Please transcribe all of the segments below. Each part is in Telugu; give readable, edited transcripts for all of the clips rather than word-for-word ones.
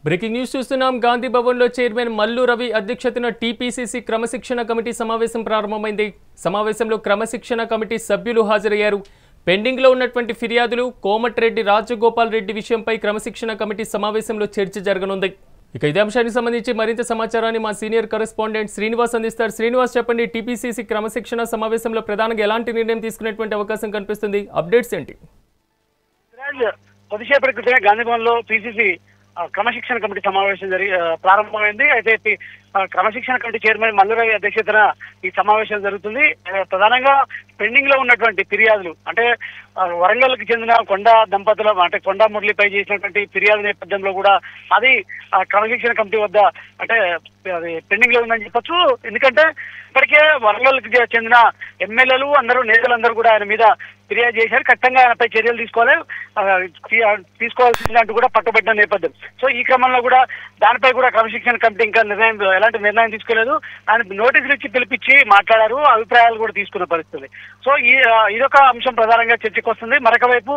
బ్రేకింగ్ న్యూస్ చూస్తున్నాం. గాంధీ భవన్లో చైర్మన్ మల్లు రవి అధ్యక్షతన టీపీసీసీ క్రమశిక్షణ కమిటీ సమావేశం ప్రారంభమైంది. సమావేశంలో క్రమశిక్షణ కమిటీ సభ్యులు హాజరయ్యారు. పెండింగ్లో ఉన్నటువంటి ఫిర్యాదులు కోమటిరెడ్డి రాజగోపాల్ రెడ్డి విషయంపై క్రమశిక్షణ కమిటీ సమావేశంలో చర్చ జరగనుంది. ఇక ఇదే అంశానికి సంబంధించి మరింత సమాచారాన్ని మా సీనియర్ కరెస్పాండెంట్ శ్రీనివాస్ అందిస్తారు. శ్రీనివాస్, చెప్పండి, టీపీసీసీ క్రమశిక్షణ సమావేశంలో ప్రధానంగా ఎలాంటి నిర్ణయం తీసుకునేటువంటి అవకాశం కనిపిస్తుంది? అప్డేట్స్ ఏంటి? కొద్దిసేపటి క్రితమే గాంధీ భవన్లో పీసీసీ క్రమశిక్షణ కమిటీ సమావేశం ప్రారంభమైంది. అయితే క్రమశిక్షణ కమిటీ చైర్మన్ మల్లురవి అధ్యక్షతన ఈ సమావేశం జరుగుతుంది. ప్రధానంగా పెండింగ్ లో ఉన్నటువంటి ఫిర్యాదులు అంటే వరంగల్కి చెందిన కొండా దంపతుల అంటే కొండా మురళిపై చేసినటువంటి ఫిర్యాదు నేపథ్యంలో కూడా అది క్రమశిక్షణ కమిటీ వద్ద అంటే అది పెండింగ్ లో ఉందని చెప్పొచ్చు. ఎందుకంటే ఇప్పటికే వరంగల్కి చెందిన ఎమ్మెల్యేలు నేతలందరూ కూడా ఆయన మీద ఫిర్యాదు చేశారు. ఖచ్చితంగా ఆయనపై చర్యలు తీసుకోవాల్సిందంటూ కూడా పట్టుబట్టిన నేపథ్యం. సో ఈ క్రమంలో కూడా దానిపై కూడా క్రమశిక్షణ కమిటీ ఇంకా ఎలాంటి నిర్ణయం తీసుకోలేదు. ఆయన నోటీసులు ఇచ్చి పిలిపించి మాట్లాడారు, అభిప్రాయాలు కూడా తీసుకున్న పరిస్థితి. సో ఇదొక అంశం ప్రధానంగా చర్చకు వస్తుంది. మరొక వైపు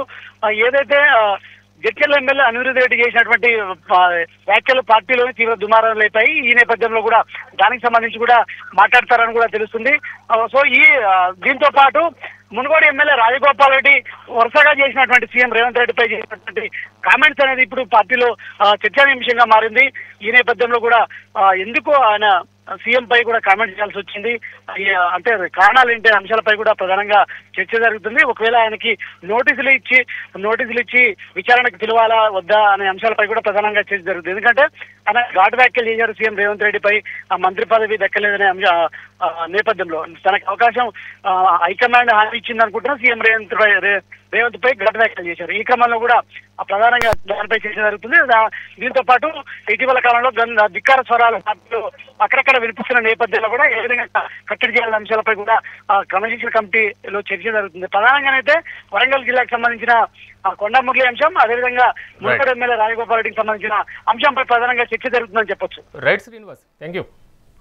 ఏదైతే జడ్చర్ల ఎమ్మెల్యే అనిరుద్ధ్ రెడ్డి చేసినటువంటి వ్యాఖ్యలు పార్టీలోని తీవ్ర దుమారం లేపాయి. ఈ నేపథ్యంలో కూడా దానికి సంబంధించి కూడా మాట్లాడతారని కూడా తెలుస్తుంది. సో దీంతో పాటు మునుగోడు ఎమ్మెల్యే రాజగోపాల్ రెడ్డి వరుసగా చేసినటువంటి సీఎం రేవంత్ రెడ్డిపై చేసినటువంటి కామెంట్స్ అనేది ఇప్పుడు పార్టీలో చర్చానీయాంశంగా మారింది. ఈ నేపథ్యంలో కూడా ఎందుకు ఆయన సీఎం పై కూడా కామెంట్ చేయాల్సి వచ్చింది, అంటే కారణాలు ఏంటి అంశాలపై కూడా ప్రధానంగా చర్చ జరుగుతుంది. ఒకవేళ ఆయనకి నోటీసులు ఇచ్చి విచారణకు పిలవాలా వద్దా అనే అంశాలపై కూడా ప్రధానంగా చర్చ జరుగుతుంది. ఎందుకంటే ఆయన ఘాటు వ్యాఖ్యలు చేశారు సీఎం రేవంత్ రెడ్డిపై, ఆ మంత్రి పదవి దక్కలేదనే నేపథ్యంలో తనకు అవకాశం హైకమాండ్ హామీ ఇచ్చింది అనుకుంటున్నా సీఎం రేవంత్ పై ఘాటు వ్యాఖ్యలు చేశారు. ఈ క్రమంలో కూడా ప్రధానంగా దానిపై చర్చ జరుగుతుంది. దీంతో పాటు ఇటీవల కాలంలో ధిక్కార స్వరాలు అక్కడక్కడ వినిపిస్తున్న నేపథ్యంలో కూడా ఏ విధంగా కట్టడి చేయాలనే అంశాలపై కూడా క్రమశిక్షణ కమిటీలో చర్చ జరుగుతుంది. ప్రధానంగానైతే వరంగల్ జిల్లాకు సంబంధించిన కొండా మురళి అంశం, అదేవిధంగా మునుగోడు ఎమ్మెల్యే రాజగోపాల్ రెడ్డికి సంబంధించిన అంశంపై ప్రధానంగా చర్చ జరుగుతుందని చెప్పొచ్చు. Right Srinivas, thank you.